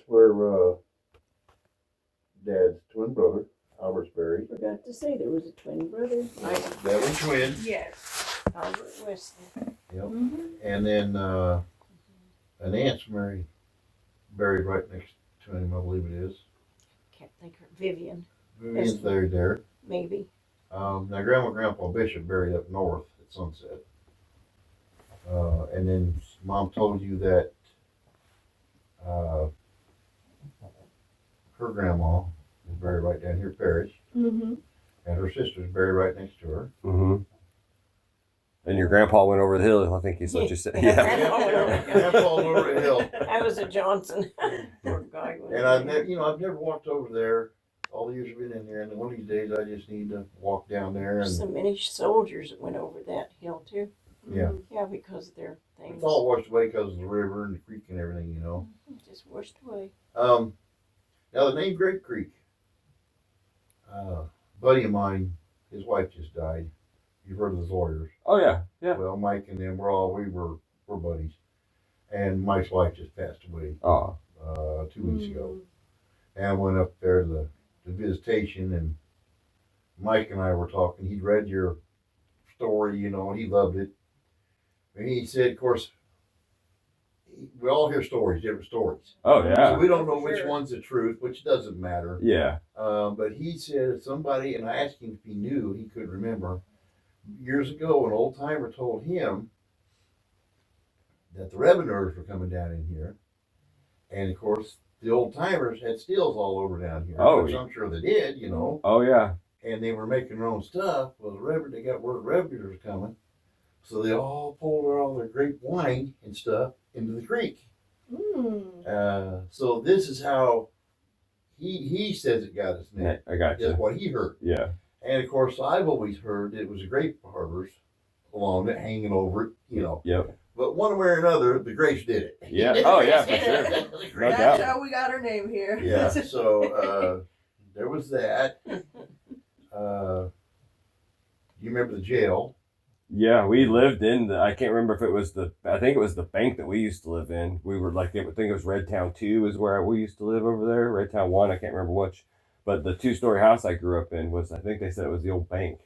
where Dad's twin brother, Albert's buried. Forgot to say there was a twin brother. That was twin. Yes. Albert Weston. Yep. Mm-hmm. And then an aunt's buried right next to him, I believe it is. Can't think of her. Vivian. Vivian's buried there. Maybe. Now, Grandma and Grandpa Bishop buried up north at Sunset. And then Mom told you that her grandma is buried right down here, Parish. Mm-hmm. And her sister's buried right next to her. Mm-hmm. And your grandpa went over the hill, I think is what you said. Yeah. Grandpa went over the hill. I was a Johnson. Poor guy. And I've never walked over there. All the years I've been in there, and one of these days I just need to walk down there. And so many soldiers that went over that hill too. Yeah. Yeah, because of their things. It's all washed away because of the river and the creek and everything, you know. Just washed away. Now the name Grape Creek. Buddy of mine, his wife just died. You've heard of those lawyers. Oh yeah, yeah. Well, Mike and them we're buddies, and Mike's wife just passed away. 2 weeks ago, and I went up there to the visitation, and Mike and I were talking. He'd read your story, you know, and he loved it. And he said, of course, we all hear stories, different stories. Oh yeah. So we don't know which one's the truth, which doesn't matter. Yeah. But he said somebody, and I asked him if he knew, he couldn't remember. Years ago, an old timer told him that the revenuers were coming down in here, and of course the old timers had stills all over down here. Oh, which I'm sure they did, you know. Oh yeah. And they were making their own stuff. Well, they got word revenuers were coming, so they all pulled all their grape wine and stuff into the creek. So this is how he says it got its name. I got you. That's what he heard. Yeah. And of course, I've always heard it was a grape harbors along it, hanging over it, you know. Yep. But one way or another, the grapes did it. Yeah. Oh yeah, for sure. No That's doubt. how we got our name here. Yeah. So there was that. You remember the jail? Yeah, we lived in I can't remember if it was I think it was the bank that we used to live in. We were like, I think it was Red Town 2 is where we used to live over there. Red Town 1, I can't remember which. But the 2-story house I grew up in was, I think they said it was the old bank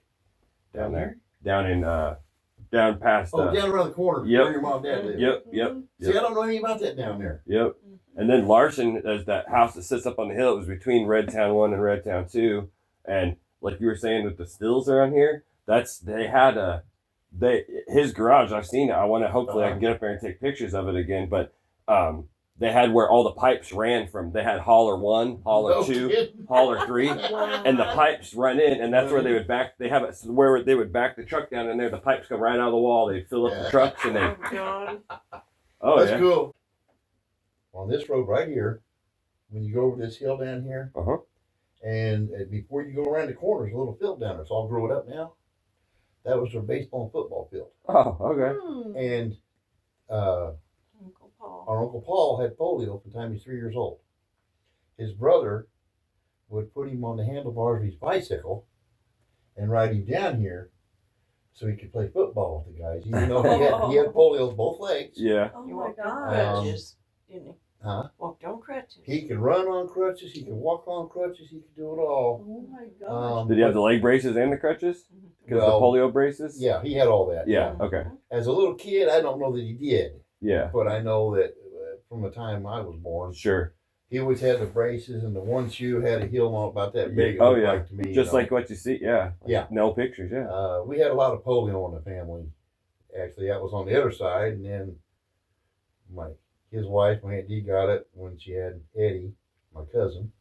down there. Down in, down past. Down around the corner Yep. where your mom and dad lived. Yep. See, I don't know anything about that down there. Yep. And then Larson, there's that house that sits up on the hill. It was between Red Town 1 and Red Town 2. And like you were saying with the stills around here, his garage, I've seen it. Hopefully I can get up there and take pictures of it again. But they had where all the pipes ran from. They had Holler 1, Holler 2, Holler 3, and the pipes run in, and that's where they would back. They have it where they would back the truck down in there. The pipes come right out of the wall. They fill up the trucks, and they. That's cool. On this road right here, when you go over this hill down here, and before you go around the corner, there's a little field down there. It's all grown up now. That was their baseball and football field. Oh, okay. And our Uncle Paul had polio from the time he was 3 years old. His brother would put him on the handlebars of his bicycle and ride him down here so he could play football with the guys. Even though he had polio with both legs. Yeah. Oh You my walked on God. crutches, didn't he? Huh? Walked on crutches. He could run on crutches. He could walk on crutches. He could do it all. Oh my gosh. Did he have the leg braces and the crutches? Because the polio braces? Yeah, he had all that. Yeah, okay. As a little kid, I don't know that he did. Yeah. But I know that from the time I was born. Sure. He always had the braces, and the one shoe had a heel on about that big. Oh, yeah. Like to me, Just like what you see, yeah. Yeah. No pictures, yeah. We had a lot of polio in the family. Actually, that was on the other side, and then his wife, my Aunt Dee, got it when she had Eddie, my cousin.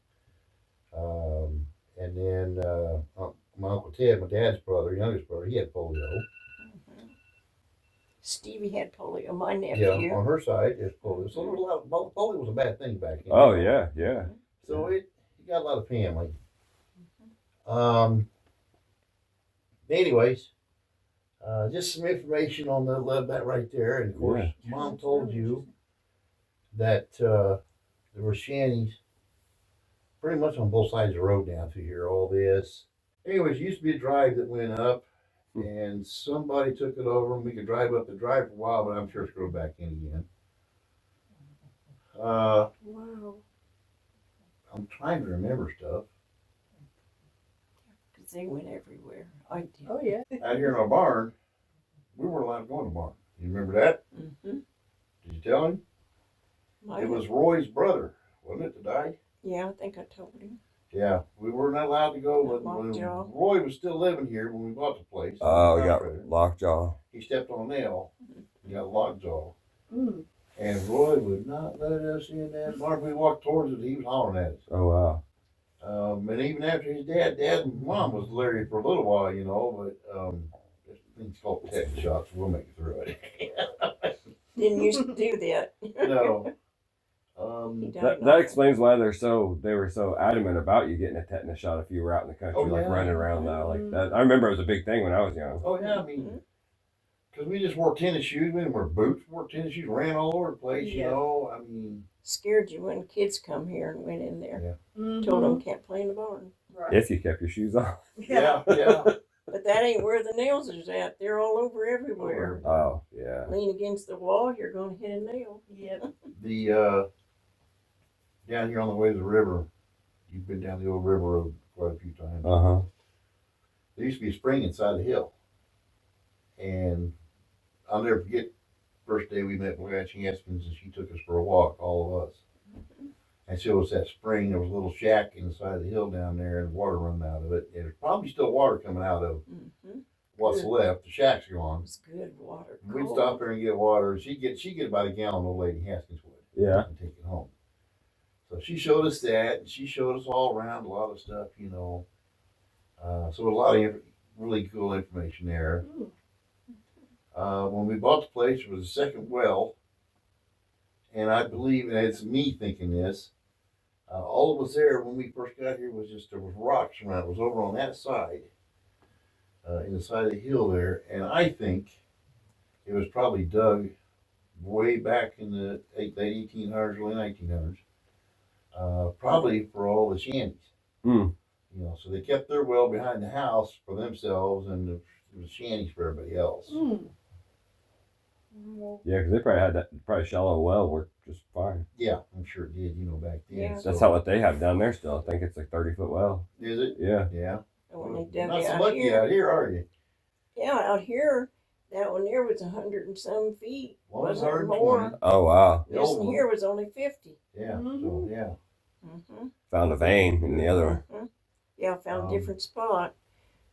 And then my Uncle Ted, my dad's brother, youngest brother, he had polio. Stevie had polio, my nephew. Yeah, on her side, it's polio. So there was a lot, polio was a bad thing back then. Oh, yeah. So he got a lot of family. Anyways, just some information on that right there. And of course, Mom told you that there were shanties pretty much on both sides of the road down through here, all this. Anyways, it used to be a drive that went up, and somebody took it over, and we could drive up the drive for a while, but I'm sure it's going back in again. Wow. trying to remember stuff. Because they went everywhere. I did. Oh yeah. Out here in our barn, we weren't allowed to go in the barn. You remember that? Mm-hmm. Did you tell him? It was Roy's brother, wasn't it, that died? Yeah, I think I told him. Yeah, we were not allowed to go when Lockjaw. Roy was still living here when we bought the place. Oh, we got lockjaw. He stepped on a nail. He got lockjaw. Mm. And Roy would not let us in that barn. We walked towards it, he was hollering at us. Oh, wow. And even after his dad and mom was Larry for a little while, you know, but this thing's called tetanus shots. We'll make it through it. Didn't used to do that. No. He died That off. explains why they were so adamant about you getting a tetanus shot if you were out in the country, Oh, like yeah. running around now, like that. I remember it was a big thing when I was young. Oh, yeah, I mean, because we just wore tennis shoes. We didn't wear boots. We wore tennis shoes, ran all over the place, you Yeah. know. I mean, Scared you when kids come here and went in there. Yeah. Mhm. Told them can't play in the barn. Right. If you kept your shoes on. yeah. But that ain't where the nails is at. They're all over everywhere. Oh, yeah. Lean against the wall, you're going to hit a nail. Yep. The, down here on the way to the river, you've been down the old river road quite a few times. Uh-huh. There used to be a spring inside the hill. And I'll never forget, first day we met Blanche Haskins and she took us for a walk, all of us. And showed us that spring. There was a little shack inside the hill down there and water running out of it. And there's probably still water coming out of Mm-hmm. what's Good. left. The shack's gone. It's good water. We'd cold. stop there and get water. She'd get about a gallon, old lady Haskins would. Yeah. And take it home. So she showed us that, and she showed us all around a lot of stuff, you know. So a lot of really cool information there. When we bought the place, it was a second well, and I believe, and it's me thinking this, all that was there when we first got here was just there was rocks around. It was over on that side, in the side of the hill there, and I think it was probably dug way back in the late 1800s, early 1900s. Probably for all the shanties. Mm. You know, so they kept their well behind the house for themselves, and it was shanties for everybody else. Mm. Yeah, because they probably had that shallow well worked just fine. Yeah, I'm sure it did. You know, back then. Yeah. So, That's how what they have down there still. I think it's like 30-foot well. is it? Yeah. Yeah. And when they You're dug not so out lucky here, out here, are you? yeah, out here, that one there was 100 and some feet. Well, it's Wasn't 120. more. Oh, wow. The This old one one. here was only 50. Yeah. So Mhm. yeah. Mm-hmm. Found a vein in the other one. Mm-hmm. Yeah, I found a different spot.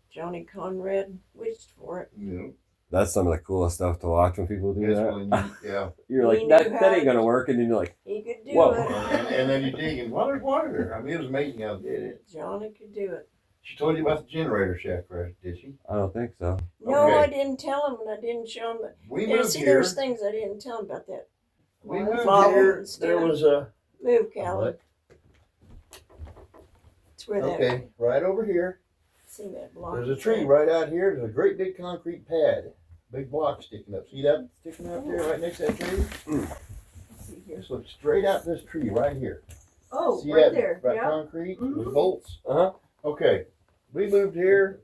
Johnny Conrad wished for it. You know, That's some of the coolest stuff to watch when people do it's that. really neat. Yeah. You're He like, knew that how ain't to- going to work. And then you're like, He could do Whoa. it. And then you dig, and well, there's water there. I mean, it was amazing how they did it. Johnny could do it. She told you about the generator shack, right? Did she? I don't think so. No, Okay. I didn't tell him, and I didn't show him. We There, moved see, here. there's things I didn't tell him about that. We Well, moved follow here. and stuff. There was a Move, Callie. It's where that. okay, right over here. See that block? There's a tree right out here. There's a great big concrete pad, big block sticking up. See that sticking up there right next to that tree? See here. Just look straight out this tree right here. Oh, See right that, there. that Yeah. concrete with Mhm. bolts? Uh-huh. Okay, we moved here.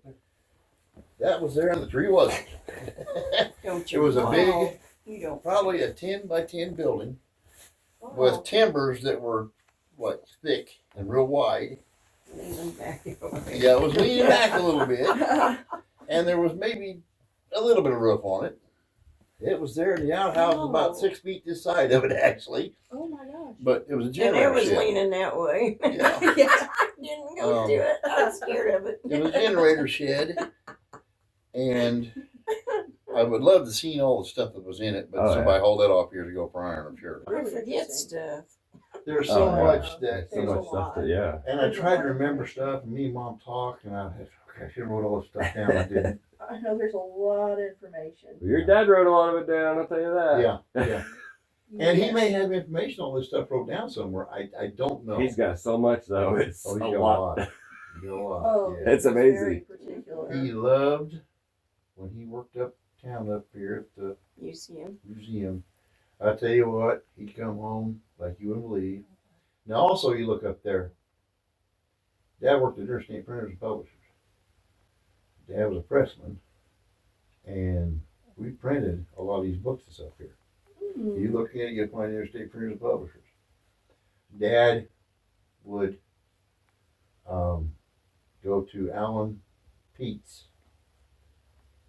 That was there and the tree wasn't. Don't It you? was a fall. big, You don't. probably a 10 by 10 building Oh, with timbers that were like thick and real wide. leaning back. Yeah, it was leaning back a little bit, and there was maybe a little bit of roof on it. It was there. The outhouse was about Oh. 6 feet this side of it actually, Oh my gosh. but it was a And generator it was shed. leaning that way. Yeah. Yeah. Didn't go to it. I was scared of it. It was a generator shed, and I would love to see all the stuff that was in it, but Oh, somebody hauled that off years ago for iron, I'm sure. I forget stuff. There's so Oh, yeah. much that, So There's a much stuff lot. that, yeah. and I tried to remember stuff, and me and Mom talked, and I should have wrote all this stuff down. I didn't. I know there's a lot of information. Well, your dad wrote a lot of it down, I'll tell you that. Yeah. And he Yes. may have information on this stuff wrote down somewhere. I don't know. He's got so much, though. It's Oh, a he's got lot. He's got a lot. Oh, Yeah. It's Very amazing. particular. He loved when he worked uptown up here at the You see him? museum. I tell you what, he'd come home like you wouldn't believe. Now, also, you look up there. Dad worked at Interstate Printers and Publishers. Dad was a pressman, and we printed a lot of these books that's up here. Mm. You look at it, you'll find Interstate Printers and Publishers. Dad would go to Alan Pete's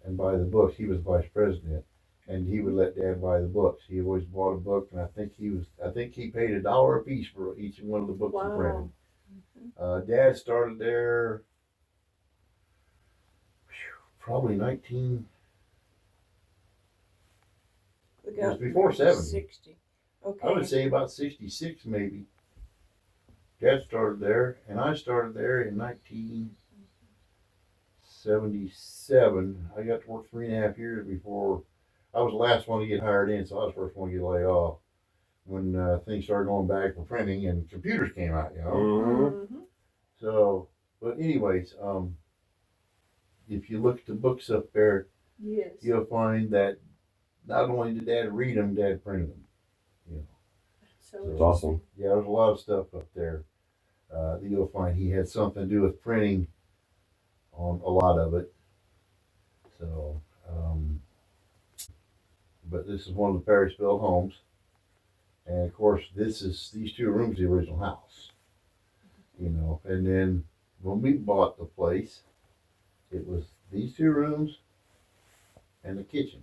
and buy the books. He was vice president, and he would let Dad buy the books. He always bought a book, and I think he paid $1 a piece for each one of the books he printed. Dad started there probably We it was before 70. 60. Okay. I would say about 66 maybe. Dad started there, and I started there in 1977. I got to work 3.5 years before. I was the last one to get hired in, so I was the first one to get laid off when things started going back for printing and computers came out, you know. Mm-hmm. So, but anyways, if you look at the books up there, Yes. you'll find that not only did Dad read them, Dad printed them. You know. So That's awesome. Yeah, there's a lot of stuff up there that you'll find he had something to do with printing on a lot of it. So, but this is one of the Paris built homes. And of course, these two rooms, the original house. You know, and then when we bought the place, it was these two rooms and the kitchen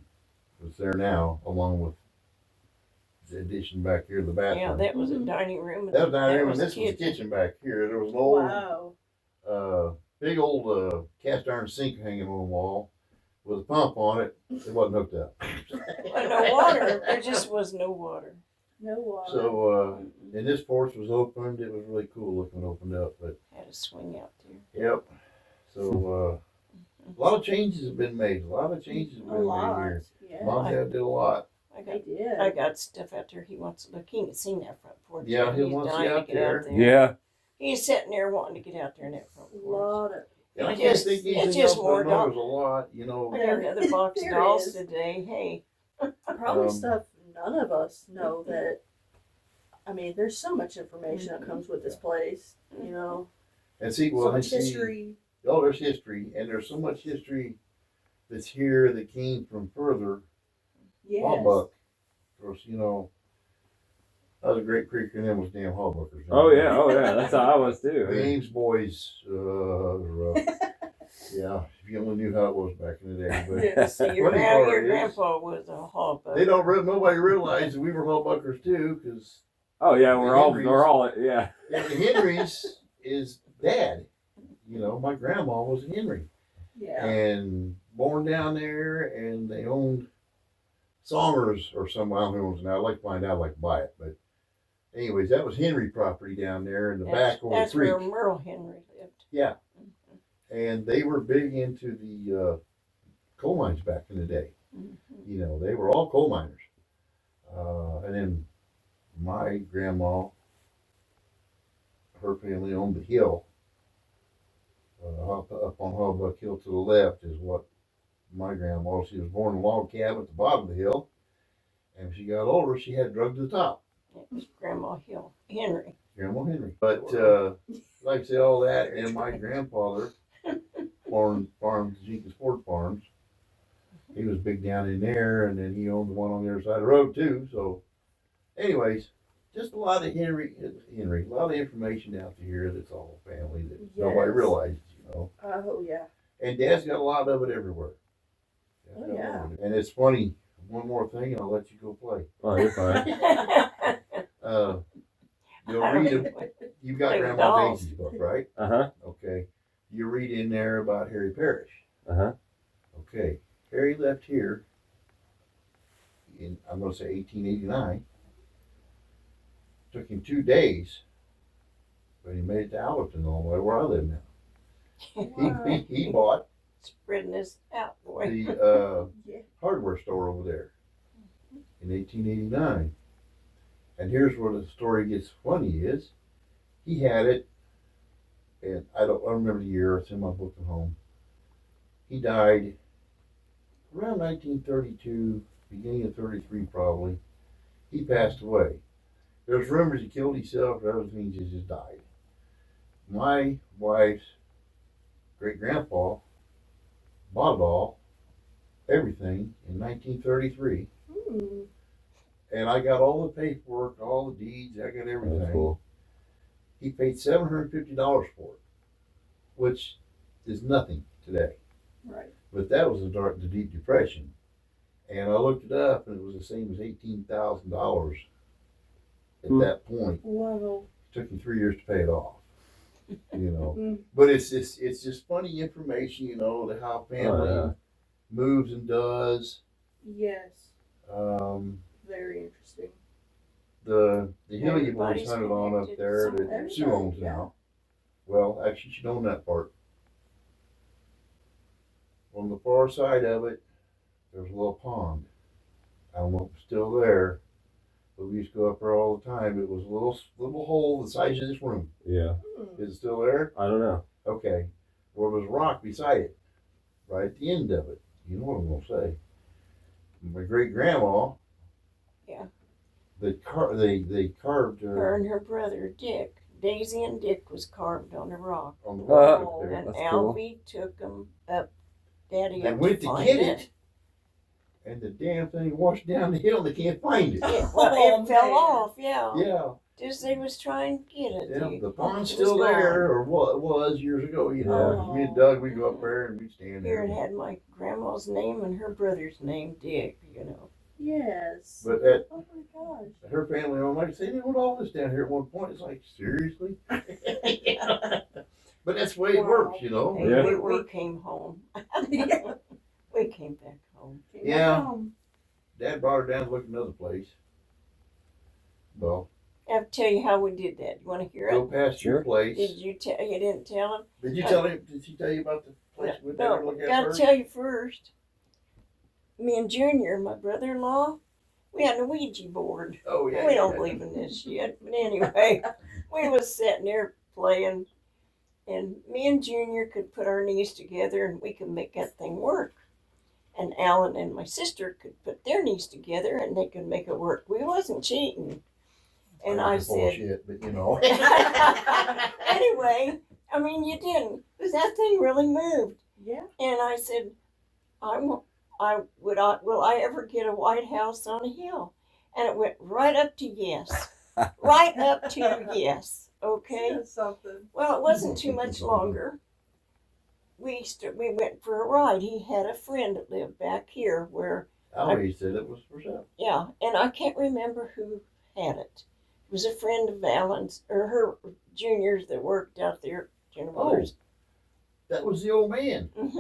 was there now, along with the addition back here, the bathroom. Yeah, that was a dining room. That was dining room, and the this was the kitchen back here. There was an old, Wow. big old cast iron sink hanging on the wall with a pump on it. It wasn't hooked up. Well, no water. There just was no water. No water. So, and this porch was opened. It was really cool looking when it opened up. But Had a swing out there. yep. So a lot of changes have been made. A lot of changes have a been made lot. here. Yeah. Mom and Dad did a lot. I I did. got stuff out there. He wants to look. He ain't seen that front porch. Yeah, yet. he He's wants to dying get out get there. out there. Yeah. He's sitting there wanting to get out there in that front A porch. lot of. And I It's can't just- think it's anything just else, more but I know there's a lot, you know. I got another box of There dolls is. today. Hey, Probably Um, stuff none of us know that. I mean, there's so much information that comes with this place. You know, And see, well, so and much see, history. oh, there's history, and there's so much history that's here that came from further. Yes. Hawbuck. Of course, you know, I was a great creeker, and then was damn Hawbuckers. Oh yeah. That's how I was too. The Ames boys, yeah, if you only knew how it was back in the day. But Yeah. so your Funny part is, grandpa was a hawbuck. they don't. Nobody realized that we were Hawbuckers too, because Oh yeah, we're all yeah. the Henrys is dad. You know, my grandma was a Henry. Yeah. And born down there, and they owned Somers or some, I don't know who owns it now. I'd like to find out, I'd like to buy it. But anyways, that was Henry property down there in the back over the That's creek. where Merle Henry lived. Yeah. And they were big into the coal mines back in the day. Mm-hmm. You know, they were all coal miners. And then my grandma, her family owned the hill. Up on Hawbuck Hill to the left is what my grandma, she was born in a log cabin at the bottom of the hill. And when she got older, she had drugged to the top. It was Grandma Henry. Grandma Henry. But like I say, all that, and my grandfather farmed Jenkins Ford Farms. He was big down in there, and then he owned the one on the other side of the road too. So, anyways, just a lot of Henry, a lot of information out here that's all family that nobody Yes. realizes, you know. Oh yeah. And Dad's got a lot of it everywhere. Dad's Oh, got a yeah. lot of it. And it's funny. One more thing, and I'll let you go play. Oh, you're fine. You'll read it. You've got Play with Grandma dolls. Daisy's book, right? Uh-huh. Okay. You read in there about Harry Parrish. Uh-huh. Okay. Harry left here in, I'm going to say 1889. Took him 2 days, but he made it to Allerton, Illinois, where I live now. Wow. He bought Spreading this out, boy. the Yeah. hardware store over there in 1889. And here's where the story gets funny is he had it, and I don't remember the year, it's in my book at home. He died around 1932, beginning of 33 probably. He passed away. There's rumors he killed himself, and other things he just died. My wife's great grandpa bought it all, everything, in 1933. Hmm. And I got all the paperwork, all the deeds, I got everything. That's cool. He paid $750 for it. which is nothing today. Right. But that was the Deep Depression. And I looked it up, and it was the same as $18,000 at that point. Wow. It took me 3 years to pay it off. You know, Mm. but it's just funny information, you know, that how family moves and does. Yes. Um, Very interesting. the hill you've always Everybody's hunted on up connected there somewhere. that Sue owns now. Well, actually, she owned that part. On the far side of it, there was a little pond. I don't know if it's still there, but we used to go up there all the time. It was a little hole the size of this room. Yeah. Is it still there? I don't know. Okay. Well, there was a rock beside it, right at the end of it. You know what I'm gonna say? My great grandma. Yeah. They carved Her and her brother Dick. Daisy and Dick was carved on a rock. on the rock up there. And That's cool. Alvy took them up. Daddy They up went to find get it, and the damn thing washed down the hill. They can't find it. Yeah, well, Oh, it fell man. off. Yeah. Yeah, Just they was trying to get it. yeah. The pond's It was still gone. there, or what it was years ago. You know, Oh. me and Doug, we go up there and we stand Here there. it had my grandma's name and her brother's name, Dick. You know. Yes. But that Oh my gosh. her family owned, like I say, they owned all this down here at one point. It's like, seriously? But that's the way it Wow. works, you know. Hey, Yeah. we came home. Yeah. We came back home. Yeah. Dad brought her down to look at another place. Well, I have to tell you how we did that. You want to hear go it? past your place. Did you tell? You didn't tell him? Did you tell him? Did she tell you about the place we went down to No, look at gotta first? tell you first. Me and Junior, my brother-in-law, we had a Ouija board. Oh yeah. We yeah. don't believe in this shit, but anyway, we was sitting there playing, and me and Junior could put our knees together and we could make that thing work. And Alan and my sister could put their knees together and they could make it work. We wasn't cheating. And I Full of said, shit, but you know. anyway, I mean, you didn't, because that thing really moved. Yeah. And I said, will I ever get a White House on a hill? And it went right up to yes. Right up to yes. Okay. That's something. Well, it wasn't too much longer. We went for a ride. He had a friend that lived back here where, Allie said it was for sale. yeah, and I can't remember who had it. It was a friend of Alan's or her juniors that worked out there, General Motors. That was the old man. Mm-hmm.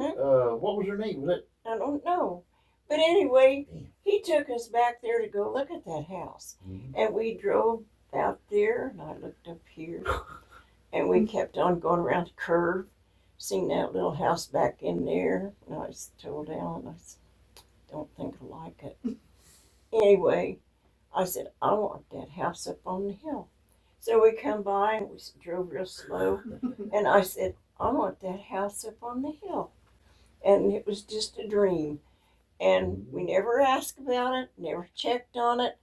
What was her name? Was it? I don't know. But anyway, Damn. he took us back there to go look at that house. Mhm. And we drove out there, and I looked up here, and we kept on going around the curve, seen that little house back in there. And I told Alan, I said, don't think I like it. Anyway, I said, I want that house up on the hill. So we come by, and we drove real slow, and I said, I want that house up on the hill. And it was just a dream. And we never asked about it, never checked on it.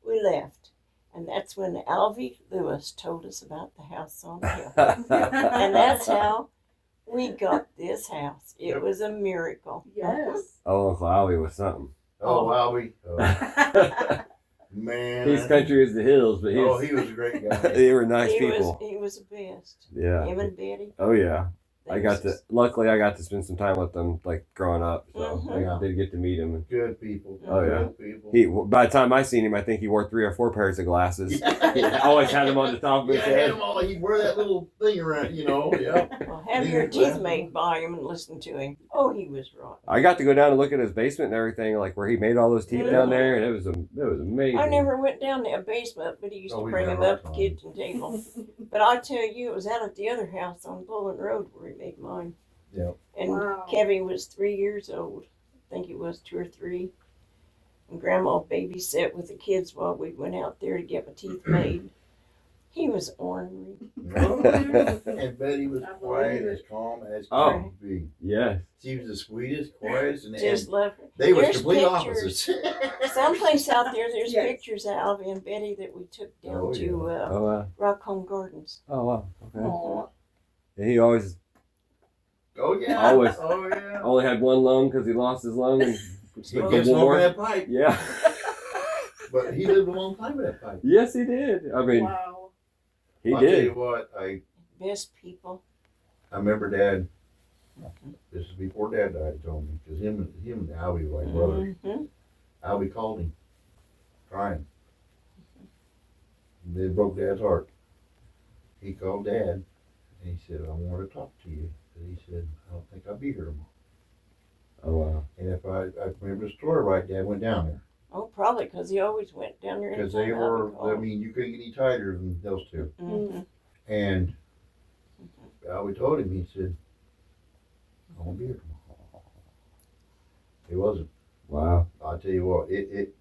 We left. And that's when Alvy Lewis told us about the house on the hill. And that's how we got this house. It was a miracle. Yes. Oh, Uncle Howie was something. Oh, Allie. Oh, man. His country is the hills, but He was a great guy. they were nice He people. was the best. Yeah. Him and Betty. Oh yeah. they was just- Luckily I got to spend some time with them, like growing up. So Mhm. I did get to meet him. Good people. Oh, yeah. Good people. By the time I seen him, I think he wore 3 or 4 pairs of glasses. He always had them on the top of his Yeah, had head. him all, he'd wear that little thing around, you know. Yeah. Well, have He your was teeth laughing. made by him and listen to him. Oh, he was right. I got to go down and look at his basement and everything, like where he made all those teeth down there, and it was amazing. I never went down that basement, but he used Oh, to we bring never him up went the kitchen table. But I tell you, it was out at the other house on Bullen Road where he made mine. Yeah. And Wow. Kevin was 3 years old. I think he was 2 or 3. And Grandma babysat with the kids while we went out there to get my teeth made. He was ornery. And Betty was I believe quiet, it. as calm as Oh. could be. Yes. She was the sweetest, quietest, and Just love her. they were There's complete pictures. opposites. Someplace out there, there's Yes. pictures of Alvy and Betty that we took down Oh, to Oh wow. Rock Home Gardens. Oh wow. Okay. Aw. And he always Oh yeah. Always. Oh yeah. only had one lung because he lost his lung and He but kept one more. smoking that pipe. Yeah. But he lived a long time with that pipe. Yes, he did. I mean, Wow. he I'll tell you did. what, Best people. I remember Dad, this is before Dad died, he told me, because him and Albie were like brothers. Mm-hmm. Albie called him, crying. They broke Dad's heart. He called Dad, and he said, I want to talk to you. And he said, I don't think I'll be here tomorrow. Oh, wow. And if I remember the story right, Dad went down there. Oh, probably because he always went down there. Because they were, I mean, you couldn't get any tighter than those two. Mm-hmm. And Albie told him, he said, I won't be here tomorrow. He wasn't. Wow. I'll tell you what, it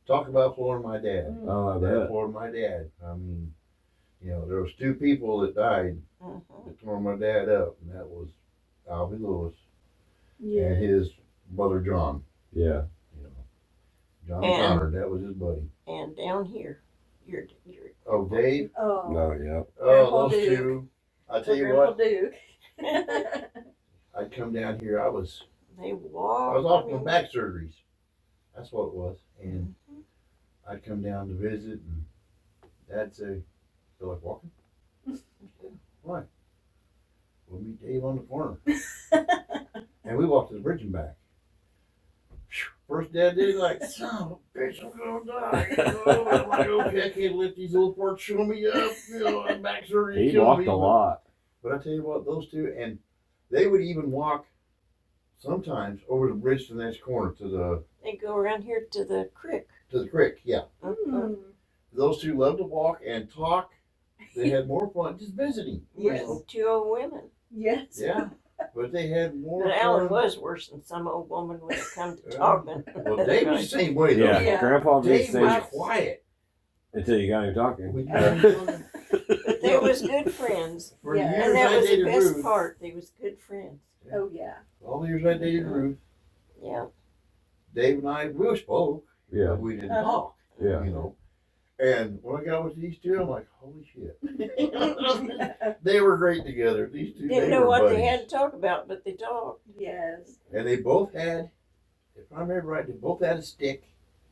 talk about flooring my dad. Oh, I That bet. floored my dad. I mean, you know, there was two people that died Mm-hmm. that tore my dad up, and that was Albie Lewis Yeah. and his brother John. Yeah. You know, John And- Connor, that was his buddy. And down here, you're Oh, Dave. Oh. No, yeah. Oh, Grandpa those Duke. two. I tell you Grandpa what, Duke. I'd come down here. I was they walk. off I my mean, back surgeries. That's what it was. And Mhm. I'd come down to visit, and Dad'd say, "Feel like walking?" Why? We'll meet Dave on the corner. And we walked to the bridge and back. First Dad did, like, son of a bitch, I'm gonna die. I'm like, okay, I can't lift these little parts, show me up. You know, I'm back surgery. He killing walked me. a lot. But I tell you what, those two, and they would even walk sometimes over the bridge to the next corner They go around here to the creek. to the creek. Yeah, Mm. those two loved to walk and talk. They had more fun just visiting. Yes. Two old women. Yes. Yeah, but they had more But Alan fun. was worse than some old woman when it come to Yeah. talking. Well, Dave was the same way though. Yeah. Yeah. Grandpa did Dave say was quiet. until you got him talking. We got him talking. But they was good friends. For Yeah. years And that I was the dated best Ruth. part. They was good friends. Oh yeah. All the years I dated Ruth, Yeah. Dave and I, we spoke, Yeah. but we didn't Uh-huh. talk. Yeah. You know. And when I got with these two, I'm like, holy shit. They were great together. These two, Didn't they know were what buddies. they had to talk about, but they talked. Yes. And they both had, if I remember right, they both had a stick,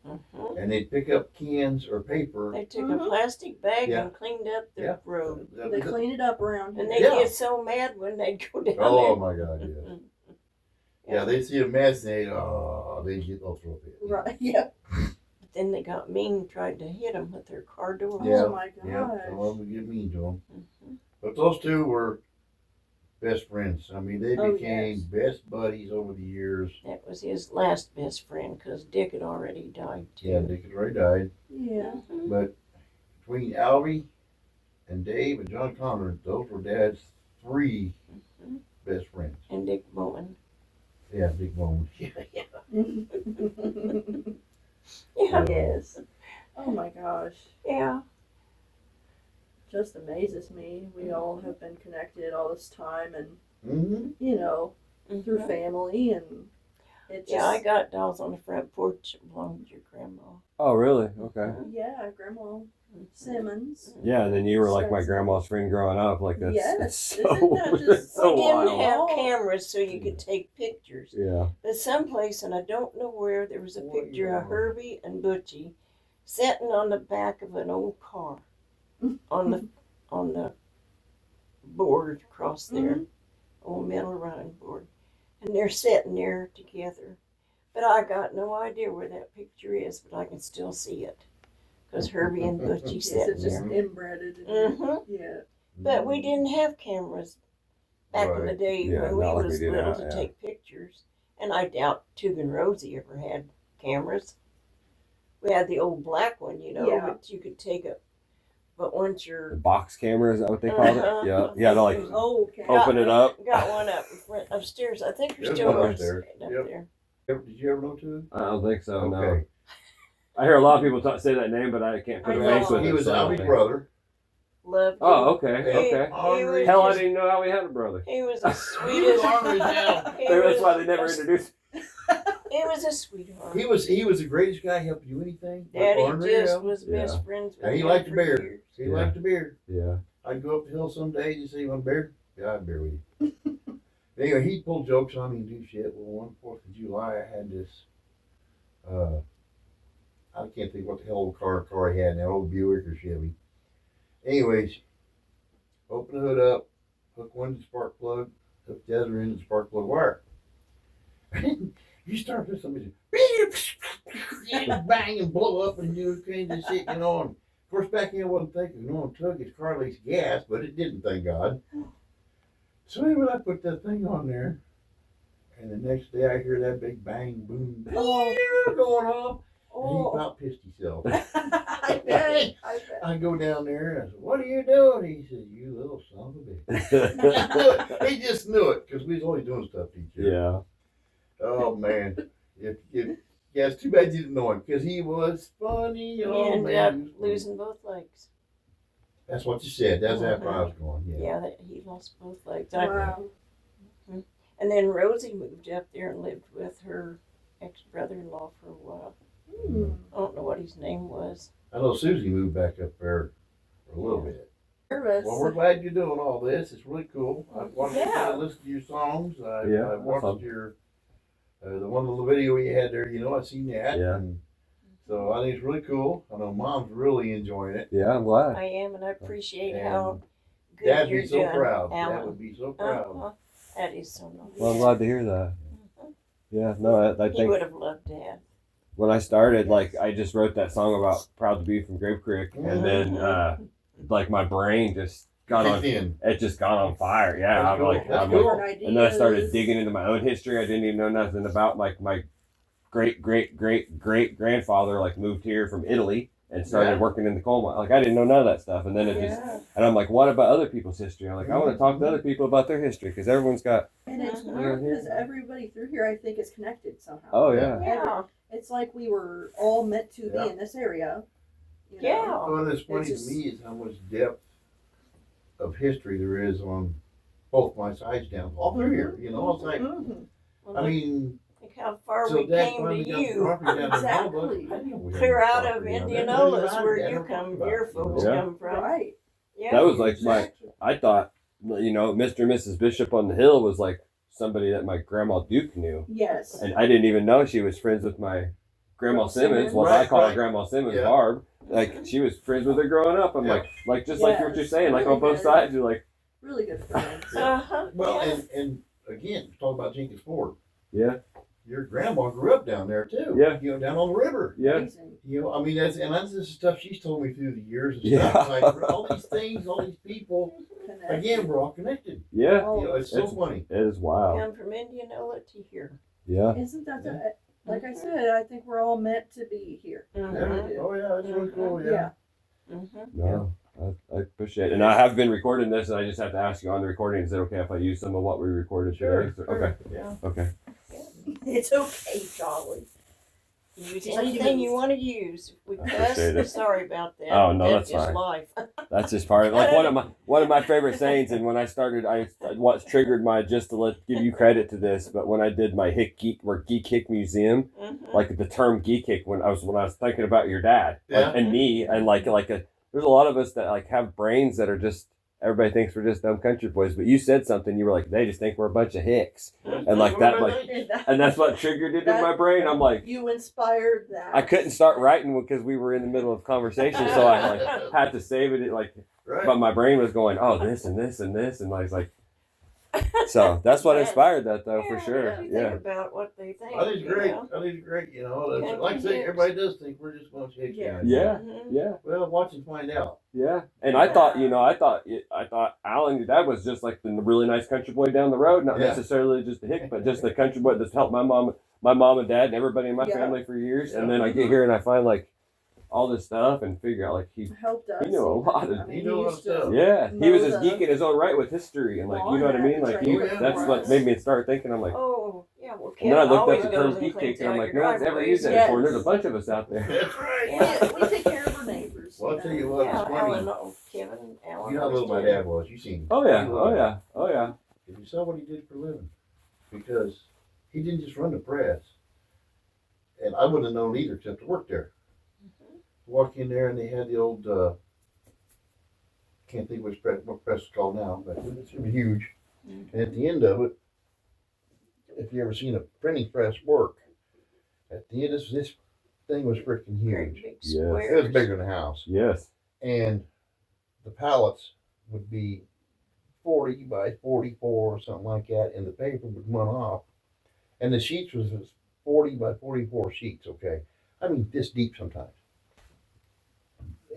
Mhm. and they'd pick up cans or paper. They took Mhm. a plastic bag Yeah. and cleaned up the Yeah. road. They clean it up around And here. they Yeah. get so mad when they'd go down Oh there. my God, yes. Mhm. Yeah, they see a mess and they get all throw it. Right. Yep. But then they got mean and tried to hit them with their car door. Yeah. Oh my gosh. Yeah, some of them would get mean to them. Mhm. But those two were best friends. I mean, they Oh, became yes. best buddies over the years. That was his last best friend because Dick had already died too. Yeah, Dick had already died. Yeah. Mhm. But between Albie and Dave and John Connor, those were Dad's three Mhm. best friends. And Dick Bowen. Yeah, big moment. Yeah, yeah. Yeah. Yes. Oh my gosh. Yeah. Just amazes me. We all have been connected all this time and, Mm-hmm. you know, through Mhm. family and it just Yeah, I got dolls on the front porch that belonged to your grandma. Oh, really? Okay. yeah, Grandma Simmons. Yeah, and then you were like my Sounds- grandma's friend growing up. Like that's Yes, it's so, isn't that just- it's so We didn't wild. have Oh. cameras so you could take pictures. Yeah. But someplace, and I don't know where, there was a Boy, picture of yeah. Herbie and Butchie sitting on the back of an old car on the board across there, old metal running board, and they're sitting there together. But I got no idea where that picture is, but I can still see it because Herbie and Butchie Yes, sitting it's just there. embedded in Mhm. Yeah. But we didn't have cameras back in the Right. day Yeah, when we not like was we do little now, to yeah. take pictures. And I doubt Tug and Rosie ever had cameras. We had the old black one, you know, Yeah. but you could take it. But once The you're box camera, is that what they called Uh-huh. it? Yeah. Yeah, to like Oh, okay. open it up. got one up in front, upstairs. I think There's there's still one one upstairs. sitting up Yep. there. Did you ever know Tug? I don't think so. No. Okay. I hear a lot of people say that name, but I can't put a I face know. with it. He was so I don't Albie's think- brother. Loved him. Oh, okay. He- Okay. He was, Hell, I just, didn't know how we had a brother. he was the sweetest. Armory's now. he Maybe that's was- why they never introduced. He was a sweetheart. He was the greatest guy. Helped do anything. Daddy Unreal. just was Yeah. best friends with And he him liked the for beer. years. He Yeah. liked the beer. Yeah. I'd go up the hill some days and say, "You want a beer?" Yeah, I'd beer with you. Anyway, he'd pull jokes on me and do shit. Well, one 4th of July, I had this. I can't think what the hell car he had, that old Buick or Chevy. Anyways, open the hood up, hook one to the spark plug, hook the other end to the spark plug wire. You start to somebody bang and blow up and do kinds of shit, And of course, back then I wasn't thinking, tug is car leaks gas, but it didn't, thank God. So anyway, I put that thing on there, and the next day I hear that big bang, boom, going off. And he about pissed himself. I bet. I go down there and I said, "What are you doing?" He said, "You little son of a bitch." He just knew it because we was always doing stuff to each other. Yeah. Oh man, yeah, it's too bad you didn't know him because he was funny. He Oh ended man, up he was funny. losing both legs. That's what you said. That's how I was going. Yeah, that he lost both legs. Wow. And then Rosie moved up there and lived with her ex-brother-in-law for a while. I don't know what his name was. I know Susie moved back up there for a little bit. Nervous. Well, we're glad you're doing all this. It's really cool. I've watched Yeah. listen to your songs. I've that's watched awesome. your the one little video you had there. I've seen that. Yeah. And so I think it's really cool. I know Mom's really enjoying it. Yeah, I'm glad. I am, and I appreciate And how good Dad you're would be so doing, proud. Alan. Dad would be so proud. Uh-huh. That is so nice. Well, I'm glad to hear that. Yeah, no, I He think would have loved Dad. when I started, like, I just wrote that song about Proud to Be from Grape Creek, and then, like, my brain just got on. It just got on fire. Yeah, That's I'm cool. like, and then I started digging into my own history. I didn't even know nothing about like my great grandfather like moved here from Italy and started working in the coal mine. Like I didn't know none of that stuff, and then it just and I'm like, what about other people's history? I'm like, I want to talk to other people about their history because everyone's got. And it's weird because everybody through here, I think, is connected somehow. Oh yeah. Yeah. It's like we were all meant to be in this area. Yeah. Well, it's funny to me is how much depth of history there is on both my sides down all through here. It's like Well, I mean. look how far So we Dad came to finally got the you. property down in Exactly. Alba. I didn't know we had Clear any out of property down there. Indianapolis Dad where never you talked come, about your it, folks Yeah. come from. Right. Yeah. That was like I thought, Mr. and Mrs. Bishop on the Hill was like somebody that my grandma Duke knew, Yes. and I didn't even know she was friends with my grandma Simmons. Well, I call her Grandma Simmons, Barb. Like she was friends with her growing up. I'm like just like what you're saying, like on both sides, you're like really good friends. Well, and again, talk about Jenkins Ford. Yeah. Your grandma grew up down there too. Yeah. Down on the river. Yeah. Amazing. I mean that's the stuff she's told me through the years and Yeah. stuff. Like all these things, all these people. Connected. Again, we're all connected. Yeah. It's so funny. It is wild. Come from Indianola to here. Yeah. Isn't that like I said? I think we're all meant to be here. Yeah. Mhm. Oh yeah, it's really cool. Yeah. Mhm. No, I appreciate it. And I have been recording this, and I just have to ask you on the recording, is it okay if I use some of what we recorded today? Okay. Yeah. Okay. It's okay, Charlie. Use anything you want to use. If we appreciate cuss, it. sorry about that. Oh, no, that's just fine. life. That's just part of like one of my favorite sayings. And when I started, what's triggered my just to give you credit to this. But when I did my Geek Hick Museum, Mhm. like the term Geek Hick, when I was thinking about your dad Yeah. and me, and there's a lot of us that like have brains that are just. Everybody thinks we're just dumb country boys, but you said something. You were like, they just think we're a bunch of hicks, and like that, like, and that's what triggered it in my brain. I'm like, You inspired that. I couldn't start writing because we were in the middle of conversation, so I like had to save it. Like, Right. but my brain was going, oh, this and this and this, and I was like, so that's what inspired that though, for sure. You Yeah. think about what they think. I think it's great. know? I think it's great. Yeah, Like I say, hicks. everybody does think we're just a bunch of hicks. Yeah. down here. Yeah, Mhm. yeah, Well, watch and find out. yeah. And I thought, I thought Alan, your dad was just like the really nice country boy down the road, not Yeah. necessarily just a hick, but just the country boy that's helped my mom and dad and everybody in my Yeah. family for years. Yeah. And then I get here and I find like all this stuff and figure out like he helped us. knew a lot of- I mean, He knew a lot of used to- stuff. yeah, he was know his the- geek in his own right with history and like Well, you know what I yeah, mean. Like the he, training that's what was- made me start thinking. I'm like, Oh, yeah. Well, and then I Kevin looked always up the term goes and geek cleans kick and I'm out like, your no one's ever driveways. used that Yes. before. There's a bunch of us out there. That's right. We take care of our neighbors. Well, I'll tell you what, Yeah, it's funny. Kevin, Alan. You know how little my always dad was. You seen him. Oh yeah, He oh was. yeah, oh yeah. If you saw what he did for a living, because he didn't just run the press, and I wouldn't have known either except to work there. Walk in there and they had the old, can't think what press is called now, but it's huge. And at the end of it, if you ever seen a printing press work, at the end this thing was freaking Great huge. big Yes. squares. It was bigger than a house. Yes. And the pallets would be 40 by 44 or something like that, and the paper would run off. And the sheets was 40 by 44 sheets, okay? I mean, this deep sometimes.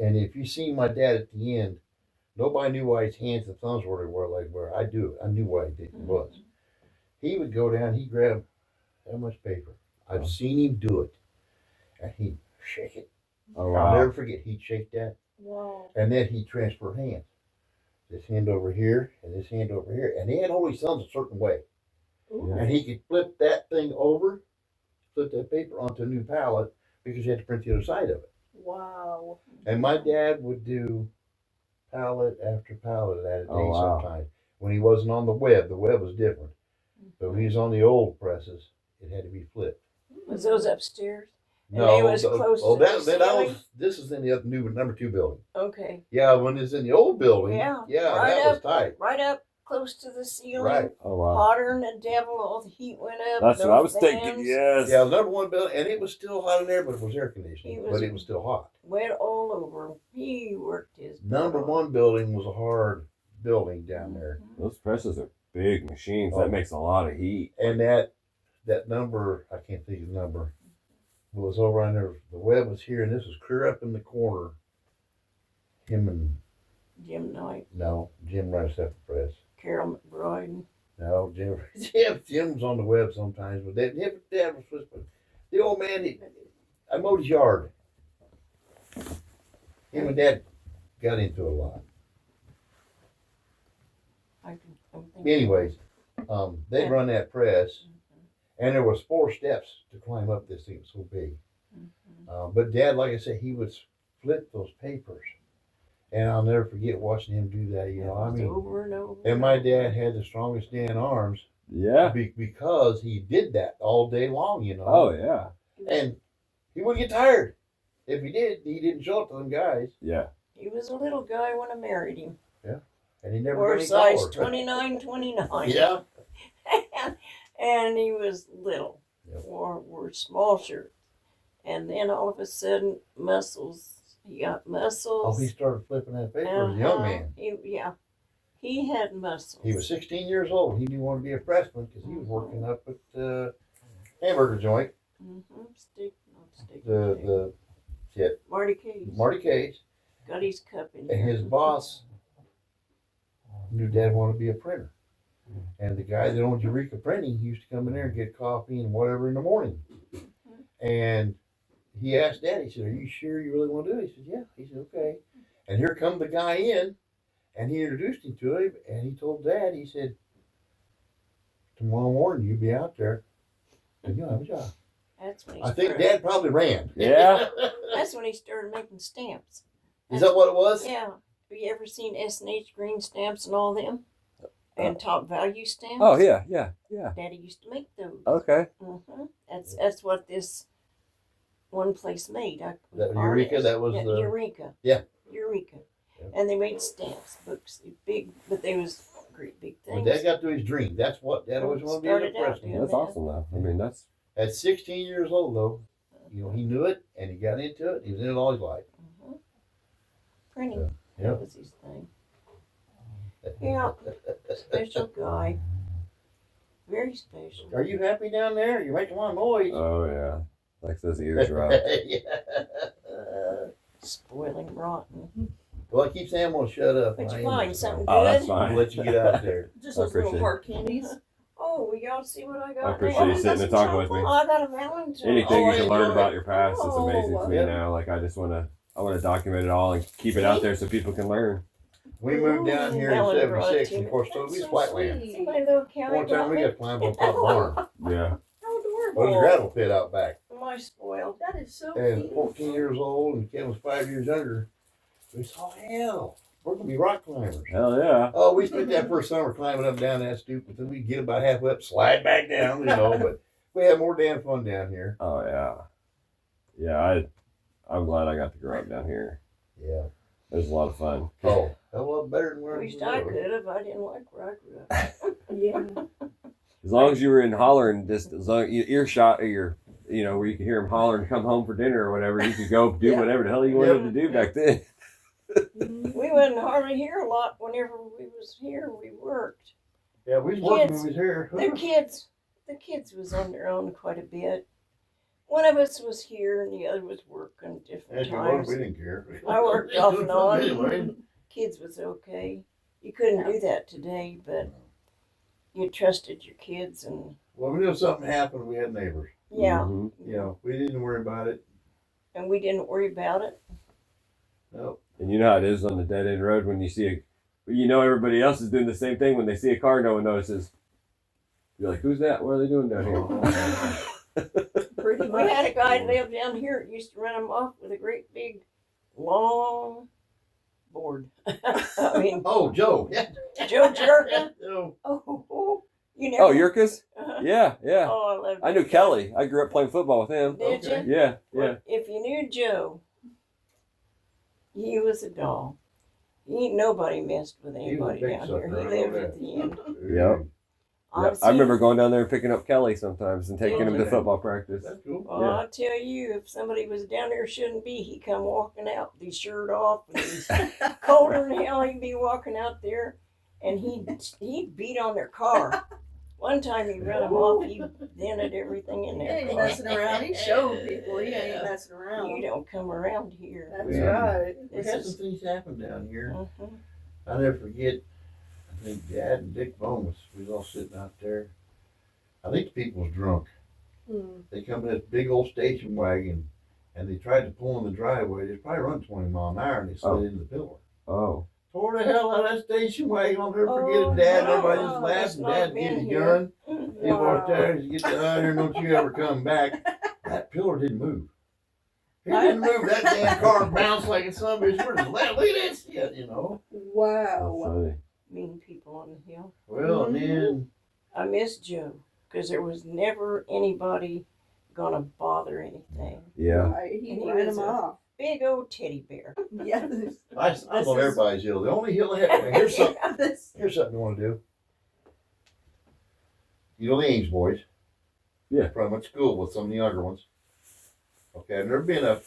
And if you see my dad at the end, nobody knew why his hands and thumbs were like where I do it. I knew why it was. He would go down, he'd grab that much paper. I've seen him do it. And he'd shake it. Oh, wow. I'll never forget, he'd shake that. Wow. And then he'd transfer hands. This hand over here and this hand over here. And he had to hold his thumbs a certain way. Ooh. And he could flip that thing over, flip that paper onto a new pallet because you had to print the other side of it. Wow. And my dad would do pallet after pallet of that a day sometimes. When he wasn't on the web was different. But when he was on the old presses, it had to be flipped. Was those upstairs? And No, they was close to the ceiling? This is in the new number 2 building. Okay. Yeah, when it's in the old building, Yeah, that was tight. Right up close to the ceiling. Right. Oh, wow. Hotter than the devil. All the heat went up. That's no what I was fans. thinking. Yes. Yeah, number 1 building, and it was still hot in there, but it was air conditioning. But it was still hot. Wet all over. He worked his Number butt off. 1 building was a hard building down there. Those presses are big machines. That makes a lot of heat. And that number, I can't think of the number, was over on there. The web was here, and this was clear up in the corner. Him and Jim Knight, Jim ran a separate press. Carol McBride. No, Jim was on the web sometimes, but Dad was whispering. The old man, I mowed his yard. Him and Dad got into it a lot. Anyways, they run that press, and there was 4 steps to climb up this thing. It was so big. But Dad, like I said, he would flip those papers, and I'll never forget watching him do that. You know, I mean, over and over. and my dad had the strongest damn arms. Yeah. Because he did that all day long. You know. Oh, yeah. And he wouldn't get tired. If he did, he didn't show up to them guys. Yeah. He was a little guy when I married him. Yeah. And he never Wore got any size taller. 29, 29. Yeah. And he was little. Yep. Wore small shirts. And then all of a sudden, muscles. He got muscles. Oh, he started flipping that paper as a young man. He had muscles. He was 16 years old. He didn't want to be a pressman because he was working up at the hamburger joint. Marty Case. Marty Case. Got his cup in And his boss knew Dad wanted to be a printer. And the guy that owned Eureka Printing, he used to come in there and get coffee and whatever in the morning. And he asked Dad, he said, "Are you sure you really want to do it?" He said, "Yeah." He said, "Okay." And here come the guy in, and he introduced him to him, and he told Dad, he said, "Tomorrow morning you'll be out there and you'll have a job." That's when he I think started. Dad probably ran. Yeah. That's when he started making stamps. Is that what it was? Yeah. Have you ever seen S&H green stamps and all them? And top value stamps? Oh, yeah. Daddy used to make those. Okay. That's what this one place made. That Eureka, that was the... Eureka. Yeah. Eureka. Yeah. And they made stamps, books, big, but they was great big When things. Dad got to his dream, that's what Dad always wanted to be a Started out president. doing That's awesome, though. I mean, that's... At 16 years old, though, you know, he knew it, and he got into it. He was in it all his life. Printing. Yeah. That was his thing. Yeah. Special guy. Very special. Are you happy down there? You're making a lot of noise. Oh, yeah. Like those ears drop. Yeah. Spoiling rotten. Well, I keep saying I'm going to shut up. But I you am find just something gonna- Oh, that's good? I'll fine. let you get out there. Just I those little appreciate heart candies. Oh, we y'all see what I got? I appreciate there? you sitting and talking with me. Oh, I got a Valentine. Anything Oh, you can I learn enjoy about it. your past is amazing to me yeah. now. Like, I want to document it all and keep it out there so people can learn. We moved down here in Helen brought it 76, to and me. of course, totally That's so flatland. sweet. Somebody little county One time we got to climb on top of the barn. Yeah. How adorable. Well, there's a gravel pit out back. My spoiled. That is so And cute. 14 years old, and Ken was 5 years younger. We said, "Oh, hell, we're going to be rock climbers." Hell yeah. Oh, we spent that first summer climbing up and down that stoop, and then we'd get about halfway up, slide back down, you know, but we had more damn fun down here. Oh, yeah. Yeah, I'm glad I got to grow up down here. Yeah. It was a lot of fun. Oh, a lot better than where Wish I could have. I didn't like where I grew up. Yeah. As long as you were in Holler and just as long earshot of your, you know, where you could hear him holler and come home for dinner or whatever, you could go do whatever the hell you wanted to do back then. We wasn't hardly here a lot. Whenever we was here, we worked. Yeah, we was working Kids. when we was here. The kids was on their own quite a bit. One of us was here and the other was working different As you was, times. we didn't care. I worked We was off doing and something on. Anyway. Kids was okay. You couldn't do that today, but you trusted your kids and Well, we knew something happened. We had neighbors. yeah. Mhm. You know, we didn't worry about it. And we didn't worry about it. Nope. And you know how it is on the dead end road when you see everybody else is doing the same thing. When they see a car, no one notices. You're like, who's that? What are they doing down here? Pretty We much. had a guy live down here that used to run them off with a great big long board. I mean, Oh, Joe. Yeah. Joe Jerka. Joe. Oh, you never. Oh, Yurkus? Uh-huh. Yeah. Oh, I love. I knew Kelly. I grew up playing football with him. Did Okay. you? Yeah. Well, if you knew Joe, he was a doll. Ain't nobody messed with He was a anybody big down here. sucker, He I know lived that. at the end. Yep. I remember going down there and picking up Kelly sometimes and taking him to Okay. football practice. That's cool. Well, Yeah. I tell you, if somebody was down there shouldn't be, he'd come walking out with his shirt off and he's colder than hell. He'd be walking out there and he'd beat on their car. One time he run them off, he dented everything in He their ain't car. messing around. He's showing people he ain't messing around. You don't come around here. That's Yeah. right. We This had is- some things happen down here. Mhm. I'll never forget. I think Dad and Dick Bowman, we was all sitting out there. I think the people was drunk. Mm. They come in this big old station wagon and they tried to pull in the driveway. They probably run 20 mile an hour and they slid into the pillar. Oh. Tore the hell out of that station wagon. I'll never forget Oh, it. Dad, no. everybody just It's laughed. not Dad been get his here. gun. Mhm. He walked Wow. out and said, get that out of here. Don't you ever come back. That pillar didn't move. He didn't move. That damn car bounced like a son of a bitch. We're just like, look at this shit, you know. That's Wow. funny. Mean people on the hill. Well, and then I miss Joe because there was never anybody gonna bother anything. Yeah. Right. He And he ran was him a- off. Big old teddy bear. Yes. I This love is- everybody's hill. The only hill I have. Here's something. This- Here's something you want to do. You know the Ames boys? Yeah. Probably went to school with some of the younger ones. Okay, I've never been up.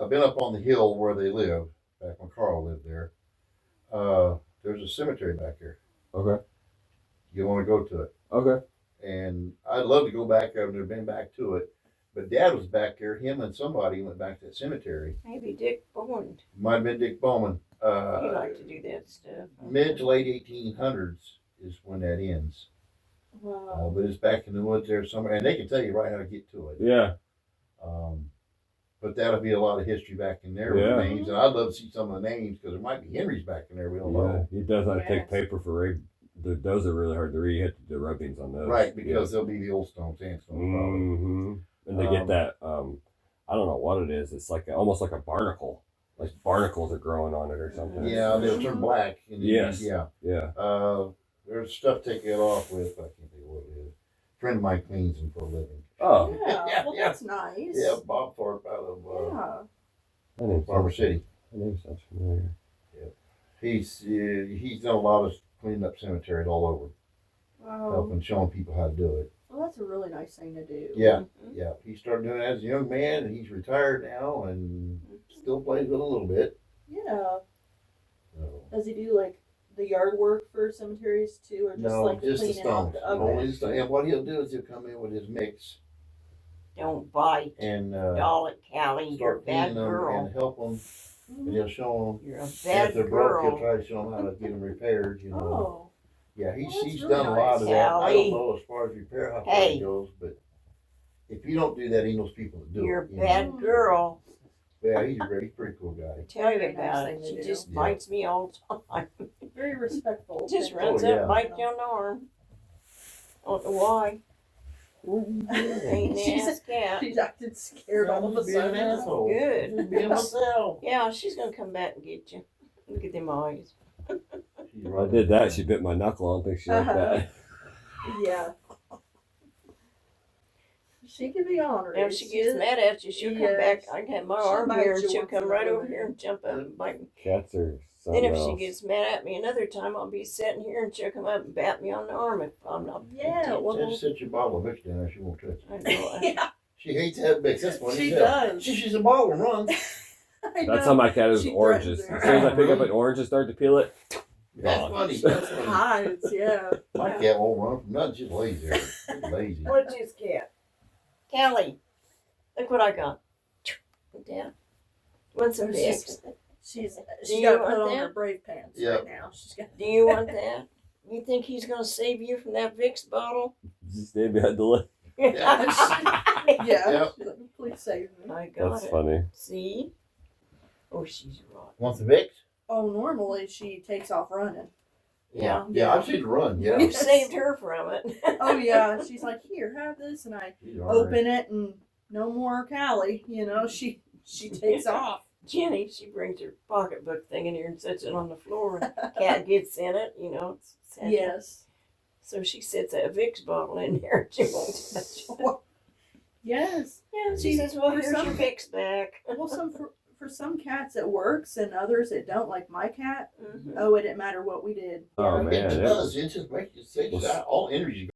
I've been up on the hill where they live, back when Carl lived there. There's a cemetery back here. Okay. You want to go to it. Okay. And I'd love to go back there. I've never been back to it. But Dad was back there. Him and somebody went back to that cemetery. Maybe Dick Bowen. Might have been Dick Bowman. He liked to do that stuff. Mid to late 1800s is when that ends. Wow. But it's back in the woods there somewhere, and they can tell you right how to get to it. Yeah. But that'll be a lot of history back in there with Yeah. the names, and I'd love to see some of the names because there might be Henry's back in there. We don't Yeah. know. He does not take Yes. paper for rape. Those are really hard to read. You have to do rubbings on those. Right, because they'll be the old stone sandstones probably. Mm-hmm. And they get that. I don't know what it is. It's like almost like a barnacle. Like barnacles are growing on it or something. Yeah, they'll turn black. And then- Yes. Yeah. Yeah. There's stuff to take it off with. I can't think of what it is. A friend of mine cleans them for a living. Oh. Yeah. Well, Yeah. that's nice. Yeah, Bob Thorpe out of Yeah. That name Farmer sounds, City. that name sounds familiar. He's done a lot of cleaning up cemeteries all over, Wow. helping showing people how to do it. Well, that's a really nice thing to do. Yeah, Mhm. yeah. He started doing it as a young man, and he's retired now, and still plays with it a little bit. Yeah. So, Does he do like the yard work for cemeteries too, or just no, like just the cleaning out stones. the Only the stones. And what he'll do is he'll come in with his mix Don't bite. and Doll it, Callie. You're a start bad cleaning them girl. and help them. And he'll show You're a them if bad they're broke. He'll girl. try to show them how to get them repaired. You know. Oh. Yeah, Well, that's he's really done a lot of nice. that. I Callie. don't know as far as repair how far Hey. he goes, but if you don't do that, he knows people that do You're a it. you know. bad girl. Yeah, he's pretty cool guy. Tell you Very nice about thing it. to She do. just Yeah. bites me all the time. Very respectful. Just thing. runs Oh, yeah. up, bites you on the arm. I don't know why. Ain't She's- ass cat. She's acted scared all of a Being an sudden. asshole. Good. Just being myself. Yeah, she's gonna come back and get you. Look at them eyes. She's When I did that, she bit my knuckle. I don't think she liked that. Yeah. She can be honored. Now if she gets mad at you, she'll come back. Yes. I can have my She'll arm bite here and you she'll once come in a right while. over here and jump up and bite me. Cats are Then something if else. she gets mad at me another time, I'll be sitting here and she'll come up and bat me on the arm if I'm not paying Yeah, attention. well- Just set your bottle of Vicks down there. She won't touch it. I know. Yeah. She hates to have Vicks. That's what She said. does. She's a bottle and runs. That's how my cat is She with oranges. threatens As her. soon as I pick up an orange and start to peel it, That's gone. funny. That's funny. Hides, yeah. My cat won't run from nothing. She's lazy. Lazy. What's his cat? Callie, look what I got. Dad, want some Vicks? She's you got to want put on that? her brave pants Yep. right now. She's got. Do you want that? You think he's gonna save you from that Vicks bottle? Just stand behind the lid. Yeah. Yep. She's like, please save me. I got That's it. funny. See? Oh, she's rotten. Want the Vicks? Oh, normally she takes off running. Yeah. Yeah, I've seen her run. Yeah. You saved her from it. Oh yeah, she's like, here, have this, and I She's all right. open it, and no more Callie. You know, she takes off. Jenny, she brings her pocketbook thing in here and sets it on the floor, and cat gets in it. You know. It's sad. Yes. So she sets that Vicks bottle in there. She won't touch it. Yes. Yeah, she See, says, "Well, for here's your some- Vicks back." Well, for some cats it works, and others it don't. Like my cat. Mhm. Oh, it didn't matter what we did. Oh It man, does. It just makes you sick. All energy